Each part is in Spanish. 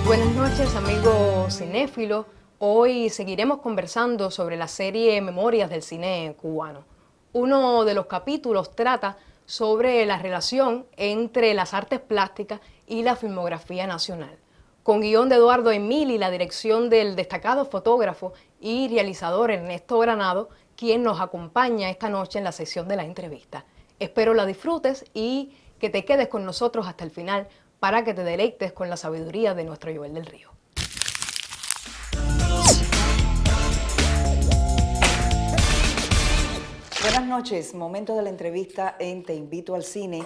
Buenas noches, amigos cinéfilos. Hoy seguiremos conversando sobre la serie Memorias del cine cubano. Uno de los capítulos trata sobre la relación entre las artes plásticas y la filmografía nacional. Con guión de Eduardo Emili y la dirección del destacado fotógrafo y realizador Ernesto Granado, quien nos acompaña esta noche en la sesión de la entrevista. Espero la disfrutes y que te quedes con nosotros hasta el final para que te deleites con la sabiduría de nuestro Joel del Río. Buenas noches, momento de la entrevista en Te Invito al Cine,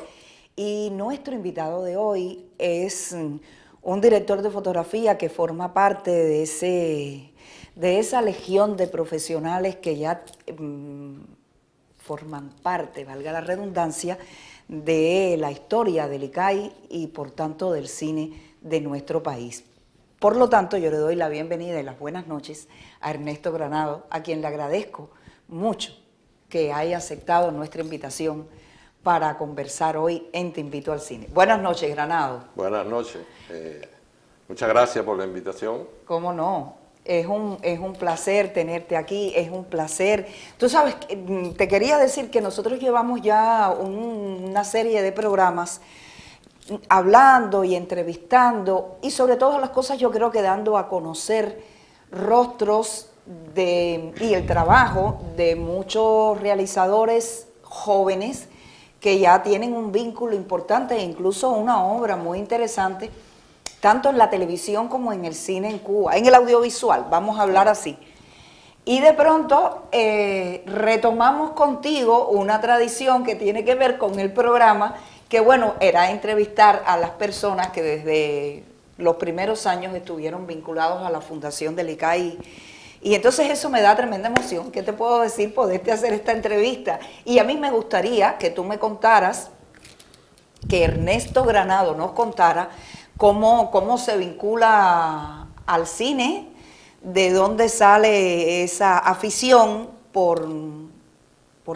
y nuestro invitado de hoy es un director de fotografía que forma parte de esa legión de profesionales que ya forman parte, valga la redundancia, de la historia del ICAI y por tanto del cine de nuestro país. Por lo tanto, yo le doy la bienvenida y las buenas noches a Ernesto Granado, a quien le agradezco mucho que haya aceptado nuestra invitación para conversar hoy en Te Invito al Cine. Buenas noches, Granado. Buenas noches. Muchas gracias por la invitación. ¿Cómo no? Es un placer tenerte aquí, es un placer. Tú sabes, te quería decir que nosotros llevamos ya una serie de programas hablando y entrevistando y sobre todas las cosas yo creo que dando a conocer rostros y el trabajo de muchos realizadores jóvenes que ya tienen un vínculo importante e incluso una obra muy interesante, tanto en la televisión como en el cine en Cuba, en el audiovisual, vamos a hablar así. Y de pronto retomamos contigo una tradición que tiene que ver con el programa, que bueno, era entrevistar a las personas que desde los primeros años estuvieron vinculados a la fundación del ICAI. Y entonces eso me da tremenda emoción. ¿Qué te puedo decir? Poderte hacer esta entrevista. Y a mí me gustaría que tú me contaras, que Ernesto Granado nos contara cómo se vincula al cine, de dónde sale esa afición por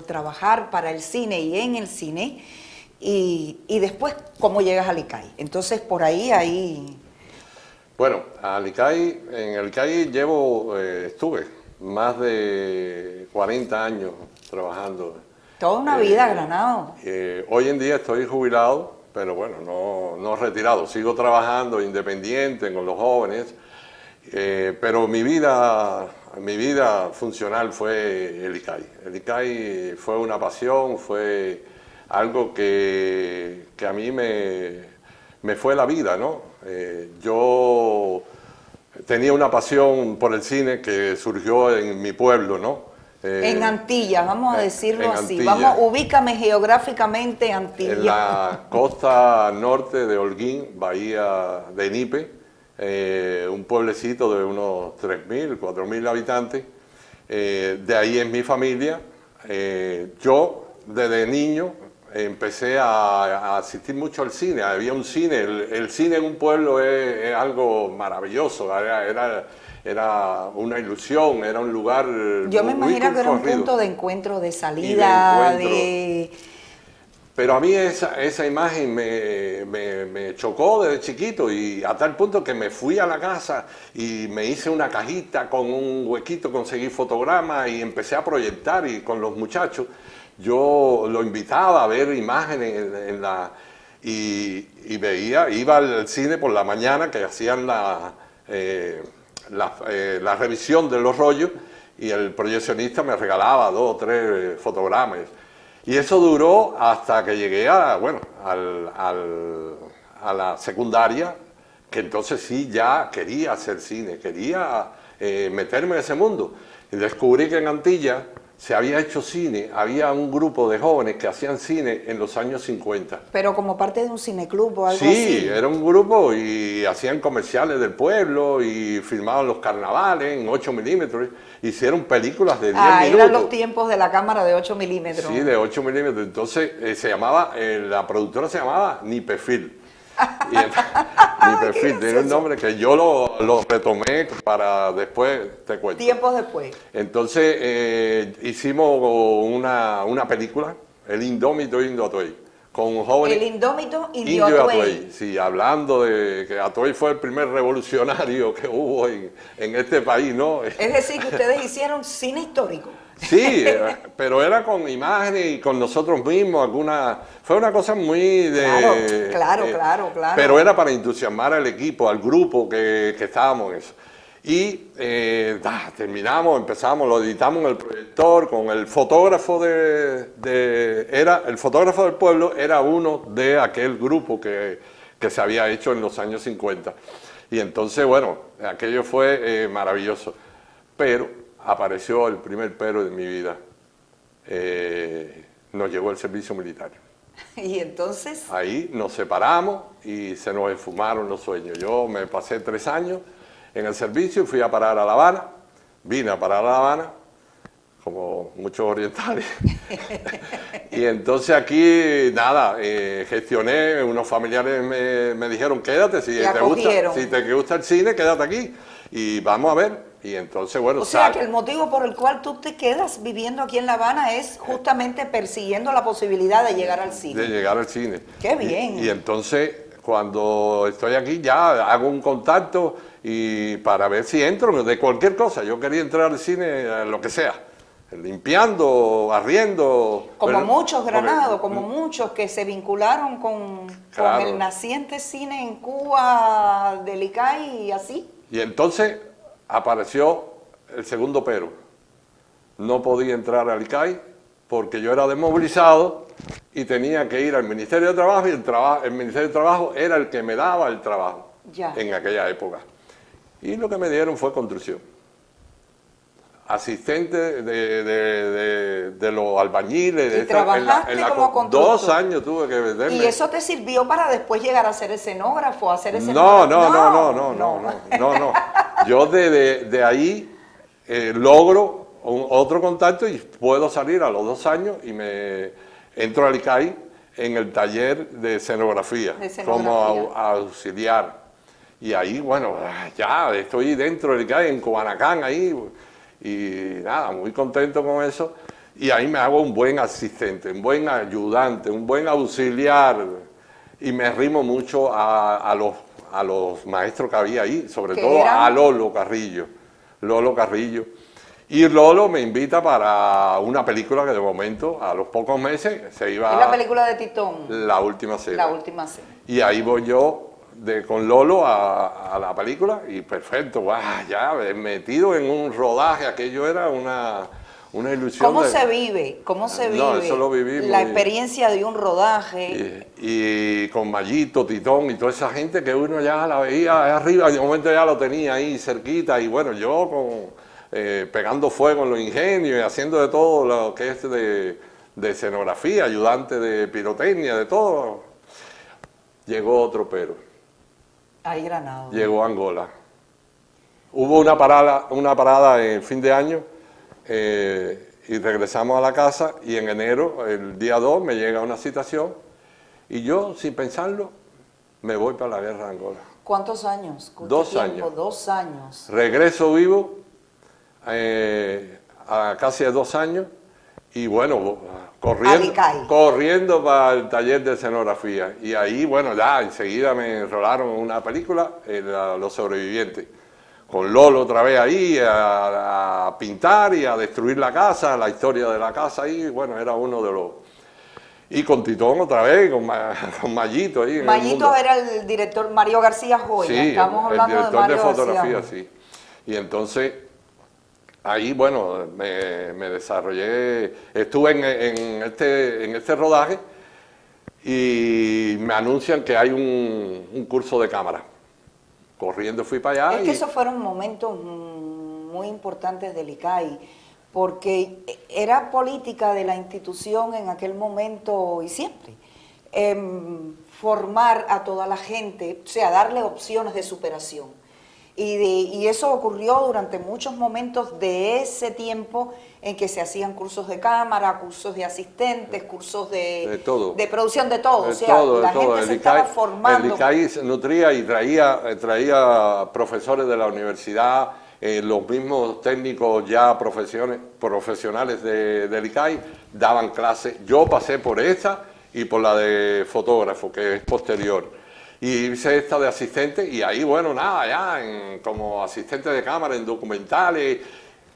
trabajar para el cine y en el cine, y después cómo llegas al ICAI. Entonces por ahí... Bueno, en el ICAI estuve más de 40 años trabajando. Toda una vida, Granado. Hoy en día estoy jubilado, pero bueno, no retirado. Sigo trabajando independiente con los jóvenes, pero mi vida funcional fue el ICAI. El ICAI fue una pasión, fue algo que a mí me fue la vida, ¿no? Yo tenía una pasión por el cine que surgió en mi pueblo, ¿no? En Antilla, vamos a decirlo así. Antilla. Ubícame geográficamente Antilla. En la costa norte de Holguín, bahía de Nipe, un pueblecito de unos 3.000, 4.000 habitantes. De ahí es mi familia. Yo, desde niño, empecé a asistir mucho al cine. Había un cine, el cine en un pueblo es algo maravilloso, era una ilusión, era un lugar yo me muy imagino que era un concurrido. punto de encuentro, de salida, Pero a mí esa imagen me chocó desde chiquito, y a tal punto que me fui a la casa y me hice una cajita con un huequito, conseguí fotogramas y empecé a proyectar, y con los muchachos yo lo invitaba a ver imágenes y veía, iba al cine por la mañana que hacían la revisión de los rollos, y el proyeccionista me regalaba 2 o 3 fotogramas. Y eso duró hasta que llegué a la secundaria, que entonces sí ya quería hacer cine, quería meterme en ese mundo. Y descubrí que en Antilla se había hecho cine, había un grupo de jóvenes que hacían cine en los años 50. Pero como parte de un cineclub o algo así. Sí, era un grupo y hacían comerciales del pueblo y filmaban los carnavales en 8 milímetros. Hicieron películas de 10 minutos. Eran los tiempos de la cámara de 8 milímetros. Sí, de 8 milímetros. Entonces la productora se llamaba Nipefil. Y mi perfil tiene un nombre que yo lo retomé para después, te cuento. Tiempos después. Entonces hicimos una película, El Indómito Indio Atuey, con jóvenes. El indómito Indio Indio Atuey. Atuey, sí, hablando de que Atuey fue el primer revolucionario que hubo en este país, ¿no? Es decir, que ustedes hicieron cine histórico. Sí, pero era con imágenes y con nosotros mismos, fue una cosa muy de... Claro. Pero era para entusiasmar al equipo, al grupo que estábamos en eso. Y terminamos, empezamos, lo editamos en el proyector con el fotógrafo el fotógrafo del pueblo era uno de aquel grupo que se había hecho en los años 50. Y entonces, bueno, aquello fue maravilloso. Pero apareció el primer pero de mi vida. Nos llegó el servicio militar. Y entonces... Ahí nos separamos y se nos esfumaron los sueños. Yo me pasé 3 años en el servicio y fui a parar a La Habana. Vine a parar a La Habana, como muchos orientales. Y entonces aquí, nada, gestioné, unos familiares me dijeron, quédate, si te gusta el cine, quédate aquí. Y vamos a ver. Y entonces, bueno, o sea, que el motivo por el cual tú te quedas viviendo aquí en La Habana es justamente persiguiendo la posibilidad de llegar al cine. De llegar al cine. ¡Qué bien! Y entonces, cuando estoy aquí, ya hago un contacto y para ver si entro de cualquier cosa. Yo quería entrar al cine, lo que sea, limpiando, barriendo. Como bueno, muchos granados, como muchos que se vincularon con el naciente cine en Cuba, del ICAI y así. Y entonces apareció el segundo pero. No podía entrar al ICAI porque yo era desmovilizado y tenía que ir al Ministerio de Trabajo y el Ministerio de Trabajo era el que me daba el trabajo en aquella época. Y lo que me dieron fue construcción. Asistente de los albañiles. ¿Y trabajaste como constructor? 2 años tuve que venderme. ¿Y eso te sirvió para después llegar a ser escenógrafo, No. Yo de ahí logro otro contacto y puedo salir a los 2 años y me entro al ICAI en el taller de escenografía, como auxiliar. Y ahí, bueno, ya estoy dentro del ICAI, en Cubanacán, ahí, y nada, muy contento con eso. Y ahí me hago un buen asistente, un buen ayudante, un buen auxiliar. Y me arrimo mucho a los maestros que había ahí, sobre todo a Lolo Carrillo. Y Lolo me invita para una película que de momento, a los pocos meses, se iba... ¿Es la película de Titón? La última cena. La última cena. Y ahí voy yo con Lolo a la película y perfecto, ya metido en un rodaje, aquello era una ilusión. ¿Cómo se vive? ¿Cómo se vive? No, eso lo viví la experiencia de un rodaje. Y con Mayito, Titón y toda esa gente que uno ya la veía arriba, y de momento ya lo tenía ahí cerquita y bueno, yo pegando fuego en los ingenios y haciendo de todo lo que es de escenografía, ayudante de pirotecnia, de todo. Llegó otro pero. Ahí Granado. Llegó Angola. Hubo una parada en fin de año y regresamos a la casa y en enero, el día 2, me llega una citación y yo, sin pensarlo, me voy para la guerra de Angola. ¿Cuántos años? 2 años. 2 años. Regreso vivo a casi 2 años y bueno, corriendo para el taller de escenografía. Y ahí, bueno, ya enseguida me enrolaron en una película, Los Sobrevivientes. Con Lolo otra vez ahí a pintar y a destruir la casa, la historia de la casa ahí, bueno, era uno de los... Y con Titón otra vez, con Mayito ahí. Mayito era el director Mario García Joya, sí, estamos hablando de Mario de fotografía, García. sí. Y entonces, ahí, bueno, me desarrollé, estuve en este rodaje y me anuncian que hay un curso de cámara. Corriendo fui para allá. Es que esos fueron momentos muy importantes del ICAI, porque era política de la institución en aquel momento y siempre, formar a toda la gente, o sea, darle opciones de superación. Y eso ocurrió durante muchos momentos de ese tiempo en que se hacían cursos de cámara, cursos de asistentes, cursos de todo. de producción, de todo. De O sea, todo, la de todo. gente se estaba formando. El ICAI se nutría y traía profesores de la universidad, los mismos técnicos ya profesionales del ICAI daban clases. Yo pasé por esta y por la de fotógrafo, que es posterior. Y hice esta de asistente y ahí, bueno, nada, ya como asistente de cámara en documentales,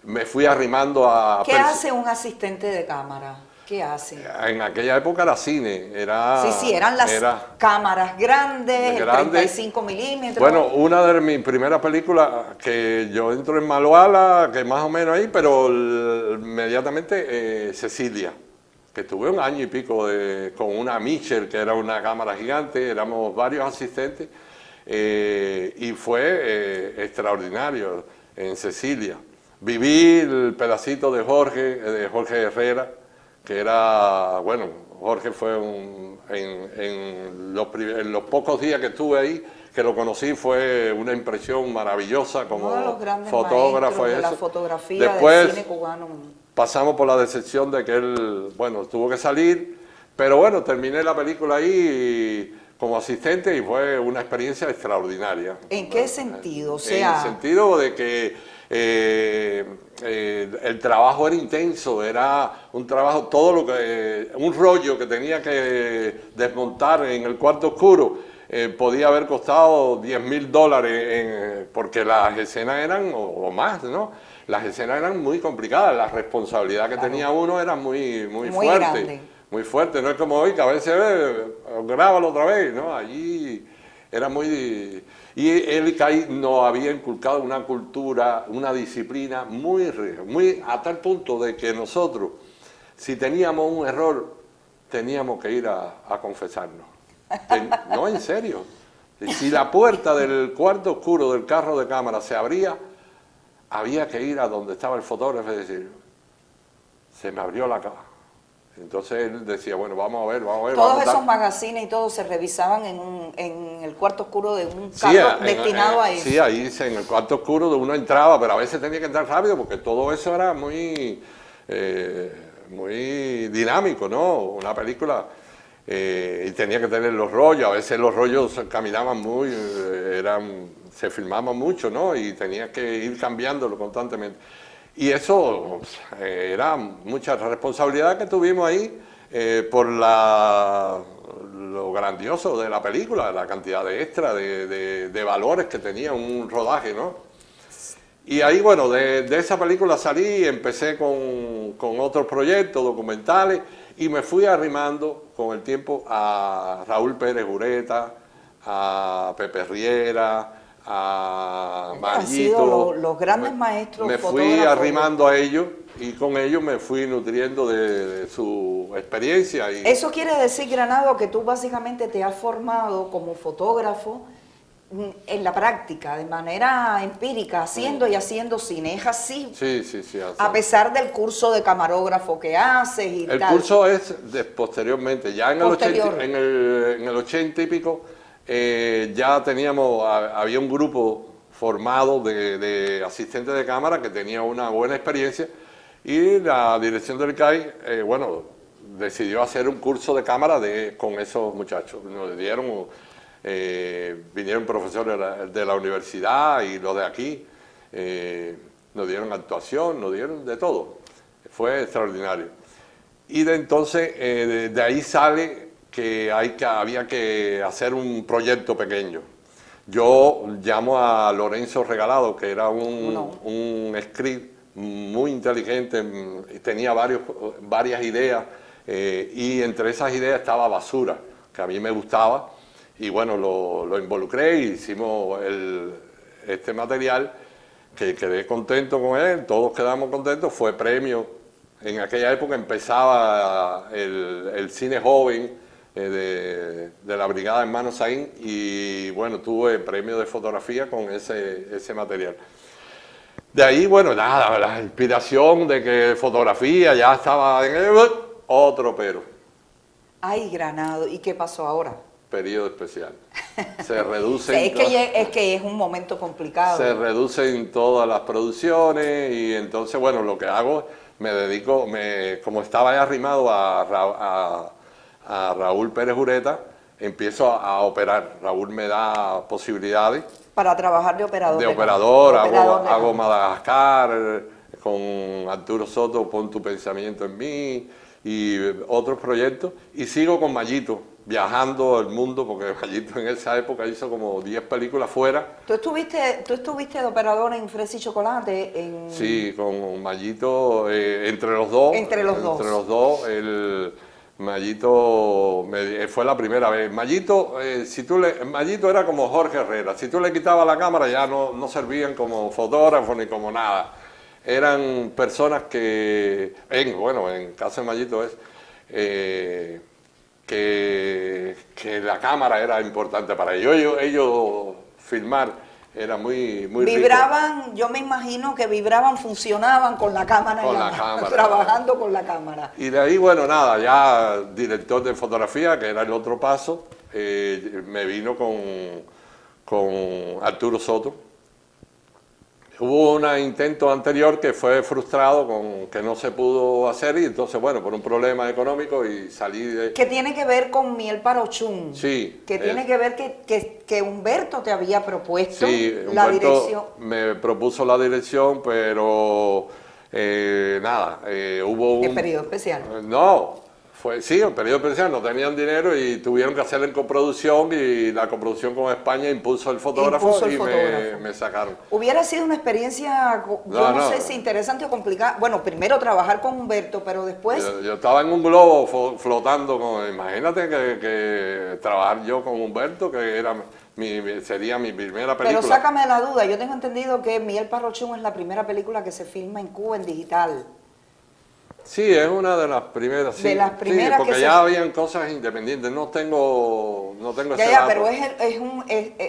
me fui arrimando a... ¿Qué hace un asistente de cámara? ¿Qué hace? En aquella época era cine, Sí, eran las cámaras grandes, 35 milímetros. Bueno, una de mis primeras películas que yo entro en Maloala, que más o menos ahí, pero inmediatamente Cecilia, que estuve un año y pico con una Mitchell, que era una cámara gigante, éramos varios asistentes, y fue extraordinario en Cecilia. Viví el pedacito de Jorge Herrera, que era, bueno, Jorge fue en los pocos días que estuve ahí, que lo conocí, fue una impresión maravillosa como uno de los grandes fotógrafo. De la fotografía después, del cine cubano. Pasamos por la decepción de que él, bueno, tuvo que salir, pero bueno, terminé la película ahí como asistente y fue una experiencia extraordinaria. ¿En qué sentido? O sea, en el sentido de que el trabajo era intenso, era un trabajo, un rollo que tenía que desmontar en el cuarto oscuro, podía haber costado $10,000 porque las escenas eran, o más, ¿no? Las escenas eran muy complicadas, la responsabilidad que tenía uno era muy fuerte. Grande. Muy fuerte, no es como hoy que a veces grábalo otra vez, ¿no? Allí era muy... Y el ICAI nos había inculcado una cultura, una disciplina muy a tal punto de que nosotros, si teníamos un error, teníamos que ir a confesarnos. No, en serio. Si la puerta del cuarto oscuro del carro de cámara se abría, había que ir a donde estaba el fotógrafo y decir, se me abrió la cara. Entonces él decía, bueno, vamos a ver. Todos esos magazines y todo se revisaban en el cuarto oscuro de un carro destinado a eso. Sí, ahí en el cuarto oscuro de uno entraba, pero a veces tenía que entrar rápido porque todo eso era muy dinámico, ¿no? Una película, y tenía que tener los rollos, a veces los rollos caminaban se filmaban mucho, ¿no? Y tenía que ir cambiándolo constantemente. Y eso era mucha responsabilidad que tuvimos ahí por lo grandioso de la película, la cantidad de extra, de valores que tenía un rodaje, ¿no? Y ahí, bueno, de esa película salí, empecé con otros proyectos documentales y me fui arrimando con el tiempo a Raúl Pérez Ureta, a Pepe Riera, a Marito. Han sido los grandes maestros. Me fui arrimando a ellos y con ellos me fui nutriendo de su experiencia. Eso quiere decir, Granado, que tú básicamente te has formado como fotógrafo en la práctica, de manera empírica, haciendo y haciendo cine. ¿Es así? Sí. Así. A pesar del curso de camarógrafo que haces y el tal. El curso es posteriormente, ya en el 80 y pico. Ya había un grupo formado de asistentes de cámara que tenía una buena experiencia y la dirección del ICAI, decidió hacer un curso de cámara con esos muchachos. Nos vinieron profesores de la universidad y los de aquí, nos dieron actuación, nos dieron de todo. Fue extraordinario. Y entonces de ahí sale que había que hacer un proyecto pequeño. Yo llamo a Lorenzo Regalado, que era un script muy inteligente, tenía varias ideas, y entre esas ideas estaba Basura, que a mí me gustaba, y bueno, lo involucré y hicimos este material, que quedé contento con él, todos quedamos contentos, fue premio. En aquella época empezaba el cine joven, de la Brigada Hermano Saín, y bueno, tuve premio de fotografía con ese material. De ahí, bueno, nada, la inspiración de que fotografía ya estaba en otro pero. Ay, Granado, ¿y qué pasó ahora? Periodo especial. se reducen... Sí, es que es un momento complicado. Se reducen todas las producciones y entonces, bueno, lo que hago, me dedico, como estaba ya arrimado a Raúl Pérez Ureta, empiezo a operar. Raúl me da posibilidades. Para trabajar de operador. De operador, hago hago Madagascar, con Arturo Soto, Pon tu pensamiento en mí, y otros proyectos, y sigo con Mayito, viajando el mundo, porque Mayito en esa época hizo como 10 películas fuera. ¿Tú estuviste de operador en Fresa y Chocolate? Sí, con Mayito, entre los dos. Entre los dos. Mayito fue la primera vez. Mayito, Mayito era como Jorge Herrera. Si tú le quitabas la cámara ya no servían como fotógrafos ni como nada. Eran personas que, en caso de Mayito es que la cámara era importante para ellos. Ellos filmar era muy vibraban, rico. yo me imagino que vibraban, funcionaban con la cámara, trabajando con la cámara. Y de ahí, bueno, nada, ya director de fotografía, que era el otro paso, me vino con Arturo Soto. Hubo un intento anterior que fue frustrado, que no se pudo hacer, y entonces, bueno, por un problema económico y salí de... Que tiene que ver con Miel Parochún. Sí. Que tiene que ver que Humberto te había propuesto la dirección. Me propuso la dirección, pero nada, hubo un... ¿En periodo especial? No. Sí, en periodo especial no tenían dinero y tuvieron que hacer en coproducción, y la coproducción con España impuso el fotógrafo me sacaron. Hubiera sido una experiencia, no sé si interesante o complicada. Bueno, primero trabajar con Humberto, pero después... Yo estaba en un globo flotando, imagínate que trabajar yo con Humberto, que sería mi primera película. Pero sácame la duda, yo tengo entendido que Miel Parochún es la primera película que se filma en Cuba en digital. Sí, es una de las primeras. De las primeras, porque ya habían cosas independientes. No tengo ese dato. Pero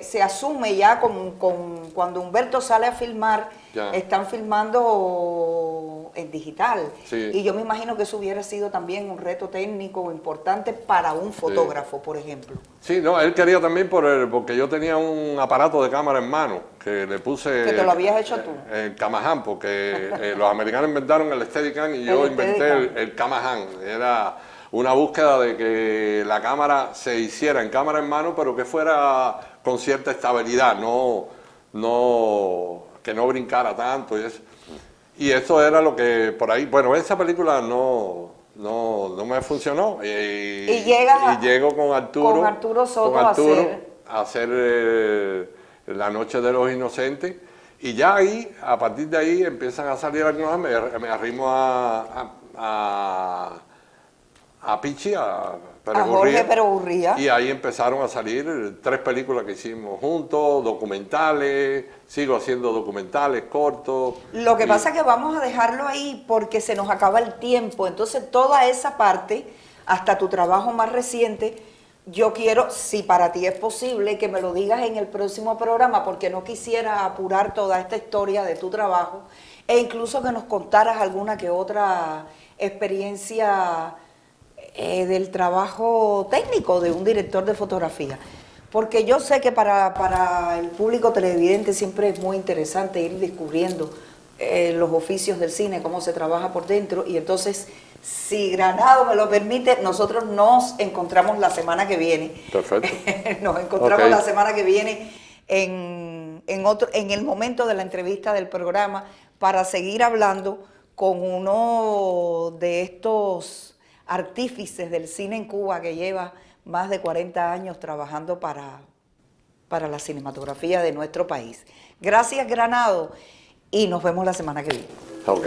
se asume ya cuando Humberto sale a filmar, están filmando en digital. Sí. Y yo me imagino que eso hubiera sido también un reto técnico importante para un fotógrafo, por ejemplo. Sí, no, él quería también porque yo tenía un aparato de cámara en mano que le puse... Que te lo habías hecho tú. El Camahan, porque los americanos inventaron el Steadicam y yo inventé el Camahan. Era una búsqueda de que la cámara se hiciera en cámara en mano, pero que fuera con cierta estabilidad, que no brincara tanto y eso. Y eso era lo que por ahí... Bueno, esa película no me funcionó y llego con Arturo Soto a hacer La Noche de los Inocentes, y ya ahí, a partir de ahí empiezan a salir algunos, me arrimo a Pichi, a Jorge Perogurría, y ahí empezaron a salir 3 películas que hicimos juntos, documentales, sigo haciendo documentales cortos. Lo que pasa es que vamos a dejarlo ahí porque se nos acaba el tiempo, entonces toda esa parte, hasta tu trabajo más reciente, yo quiero, si para ti es posible, que me lo digas en el próximo programa, porque no quisiera apurar toda esta historia de tu trabajo, e incluso que nos contaras alguna que otra experiencia del trabajo técnico de un director de fotografía. Porque yo sé que para el público televidente siempre es muy interesante ir descubriendo los oficios del cine, cómo se trabaja por dentro, y entonces, si Granado me lo permite, nosotros nos encontramos la semana que viene. Perfecto. Nos encontramos la semana que viene en el momento de la entrevista del programa para seguir hablando con uno de estos artífices del cine en Cuba que lleva más de 40 años trabajando para la cinematografía de nuestro país. Gracias, Granado, y nos vemos la semana que viene. Ok.